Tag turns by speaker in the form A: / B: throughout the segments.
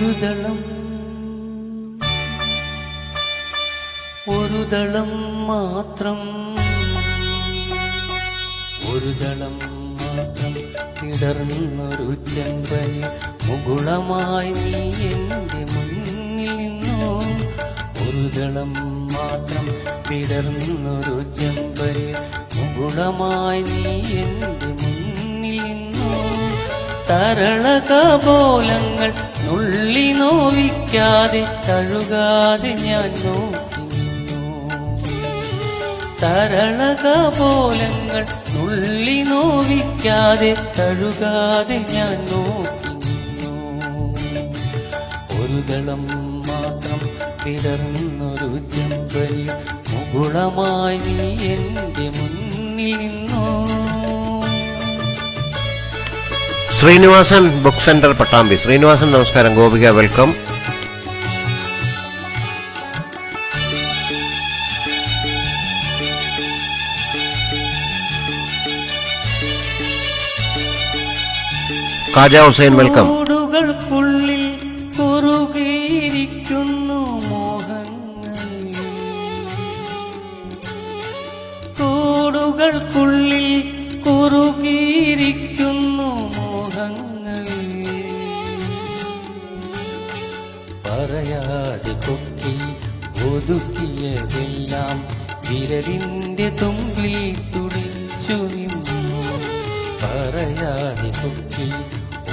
A: ഒരു ദളം മാത്രം വിടർന്നൊരു ചെമ്പനി മുകുളമായി നീ എൻ്റെ മുന്നിൽ നിന്നോ. ഒരു ദളം മാത്രം വിടർന്നൊരു ചെമ്പനി മുകുളമായി നീ എൻ്റെ മുന്നിൽ നിന്നോ. തരളകപോലങ്ങൾ നുള്ളി നോവിക്കാതെ തഴുകാതെ ഞാൻ നോക്കി നിന്നു. തരളകപോലങ്ങൾ നുള്ളി നോവിക്കാതെ തഴുകാതെ ഞാൻ നോക്കി നിന്നു. ഒരു ദളം മാത്രം വിടർന്നൊരു ചെമ്പനി മുകുളമായി നീ എൻ്റെ മുന്നിൽ നിന്നോ.
B: Srinivasan book centre Pattambi. ശ്രീനിവാസൻ നമസ്കാരം. ഗോപിക വെൽക്കം. കാജ ഹുസൈൻ വെൽക്കം.
A: കൂടുകൾക്കുള്ളിൽ കുറുകിയിരിക്കുന്നു മോഹങ്ങൾ, കൂടുകൾക്കുള്ളിൽ കുറുകിയിരിക്കുന്നു മോഹങ്ങൾ. പറയാതെ കൊക്കി ഒതുക്കിയതെല്ലാം വിരലിന്റെ തുമ്പിൽ തുടിച്ചു നിന്നു. പറയാതെ കൊക്കി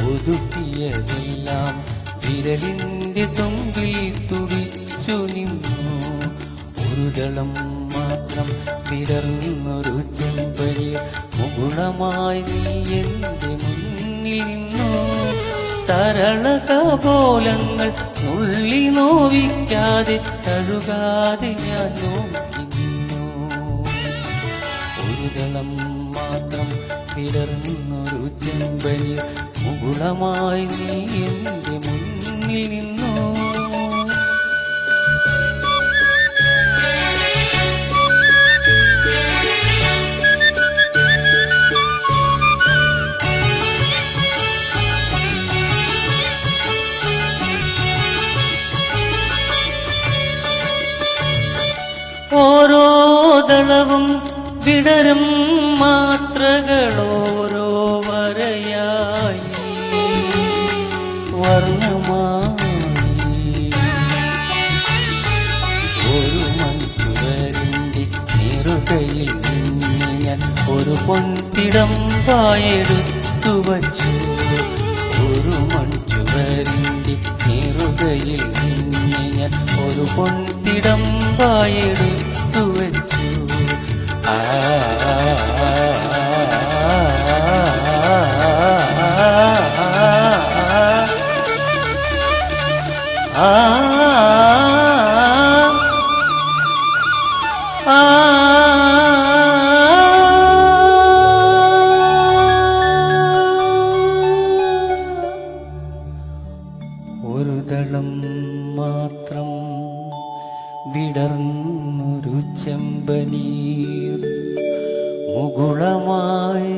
A: ഒതുക്കിയതെല്ലാം വിരലിന്റെ തുമ്പിൽ തുടിച്ചു നിന്നു. ഒരു ദളം മാത്രം വിടർന്നൊരു ചെമ്പനി മുകുളമായി നീ എൻ്റെ മുന്നിൽ നിന്നു. തരളകപോലങ്ങൾ നുള്ളി നോവിക്കാതെ തഴുകാതെ ഞാൻ നോക്കി നിന്നു. ഒരു ദളം മാത്രം വിടർന്നൊരു ചെമ്പനി മുകുളമായി നീ എൻ്റെ മുന്നിൽ നിന്നു. ഓരോ ദളവും വിടരും മാത്രകളോരോ വരയായി വർണ്ണമായി. ഒരു മൺചുവരിൻ്റെ നെറുകയിൽ നിന്ന് ഞാൻ ഒരു പൊൻതിടമ്പായെടുത്തു വച്ചു. ഒരു മൺചുവരിൻ്റെ നെറുകയിൽ നിന്ന് ഞാൻ ഒരു പൊൻതിടമ്പായെടുത്തു വച്ചു. ആ ഒരു ദളം മാത്രം വിടർന്നൊരു ചെമ്പനീർ മുകുളമായി